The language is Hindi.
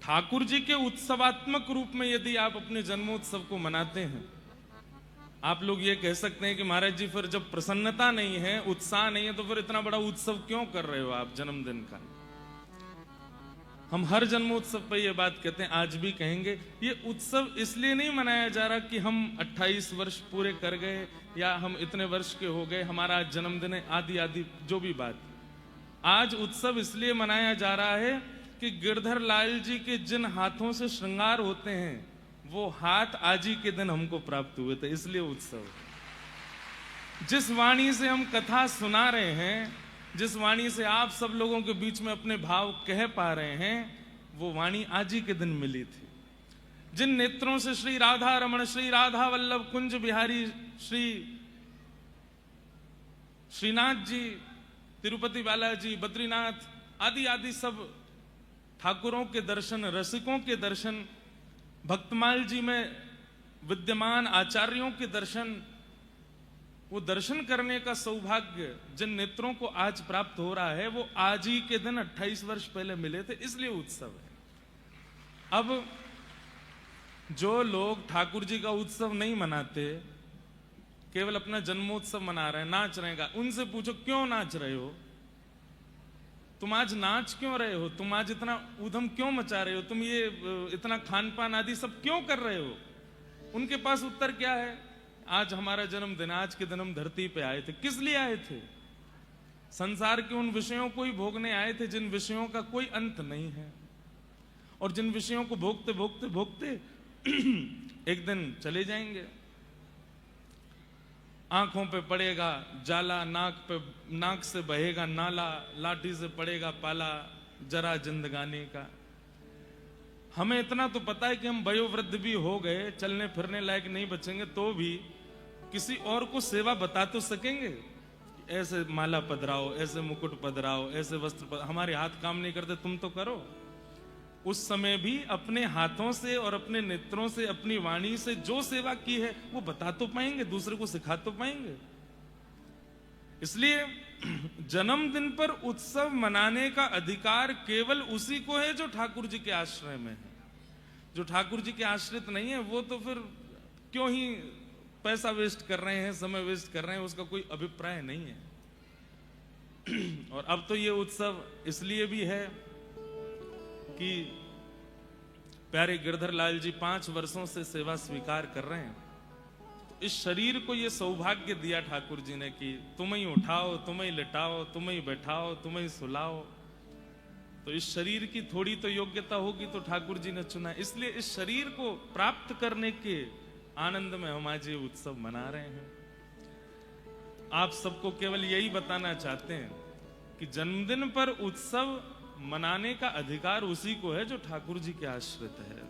ठाकुर जी के उत्सवात्मक रूप में यदि आप अपने जन्मोत्सव को मनाते हैं, आप लोग ये कह सकते हैं कि महाराज जी फिर जब प्रसन्नता नहीं है, उत्साह नहीं है, तो फिर इतना बड़ा उत्सव क्यों कर रहे हो आप जन्मदिन का। हम हर जन्मोत्सव पर यह बात कहते हैं, आज भी कहेंगे, ये उत्सव इसलिए नहीं मनाया जा रहा कि हम 28 वर्ष पूरे कर गए या हम इतने वर्ष के हो गए, हमारा आज जन्मदिन है, आदि आदि जो भी बात। आज उत्सव इसलिए मनाया जा रहा है कि गिरधर लाल जी के जिन हाथों से श्रृंगार होते हैं, वो हाथ आज ही के दिन हमको प्राप्त हुए थे, इसलिए उत्सव। जिस वाणी से हम कथा सुना रहे हैं, जिस वाणी से आप सब लोगों के बीच में अपने भाव कह पा रहे हैं, वो वाणी आज ही के दिन मिली थी। जिन नेत्रों से श्री राधा रमण, श्री राधा वल्लभ कुंज बिहारी, श्री श्रीनाथ जी, तिरुपति बालाजी, बद्रीनाथ आदि आदि सब ठाकुरों के दर्शन, रसिकों के दर्शन, भक्तमाल जी में विद्यमान आचार्यों के दर्शन, वो दर्शन करने का सौभाग्य जिन नेत्रों को आज प्राप्त हो रहा है, वो आज ही के दिन 28 वर्ष पहले मिले थे, इसलिए उत्सव है। अब जो लोग ठाकुर जी का उत्सव नहीं मनाते, केवल अपना जन्मोत्सव मना रहे हैं, नाच रहे हैं, उनसे पूछो क्यों नाच रहे हो, तुम आज नाच क्यों रहे हो, तुम आज इतना ऊधम क्यों मचा रहे हो, तुम ये इतना खान पान आदि सब क्यों कर रहे हो। उनके पास उत्तर क्या है, आज हमारा जन्मदिन, आज के दिन हम धरती पे आए थे। किस लिए आए थे? संसार के उन विषयों को ही भोगने आए थे जिन विषयों का कोई अंत नहीं है, और जिन विषयों को भोगते भोगते भोगते एक दिन चले जाएंगे। आंखों पे पड़ेगा जाला, नाक से बहेगा नाला, लाठी से पड़ेगा पाला, जरा जिंदगानी का। हमें इतना तो पता है कि हम वयोवृद्ध भी हो गए, चलने फिरने लायक नहीं बचेंगे, तो भी किसी और को सेवा बता तो सकेंगे। ऐसे माला पधराओ, ऐसे मुकुट पधराओ, ऐसे वस्त्र हमारे हाथ काम नहीं करते, तुम तो करो। उस समय भी अपने हाथों से और अपने नेत्रों से, अपनी वाणी से जो सेवा की है वो बता तो पाएंगे, दूसरे को सिखा तो पाएंगे। इसलिए जन्मदिन पर उत्सव मनाने का अधिकार केवल उसी को है जो ठाकुर जी के आश्रय में है। जो ठाकुर जी के आश्रित नहीं है, वो तो फिर क्यों ही पैसा वेस्ट कर रहे हैं, समय वेस्ट कर रहे हैं, उसका कोई अभिप्राय नहीं है। और अब तो ये उत्सव इसलिए भी है कि प्यारे गिरधर लाल जी 5 वर्षों से सेवा स्वीकार कर रहे हैं। इस शरीर को ये सौभाग्य दिया ठाकुर जी ने कि तुम ही उठाओ, तुम ही लिटाओ, तुम ही बैठाओ, तुम ही सुलाओ। तो इस शरीर की थोड़ी तो योग्यता होगी तो ठाकुर जी ने चुना। इसलिए इस शरीर को प्राप्त करने के आनंद में हम आज ये उत्सव मना रहे हैं। आप सबको केवल यही बताना चाहते हैं कि जन्मदिन पर उत्सव मनाने का अधिकार उसी को है जो ठाकुर जी के आश्रित है।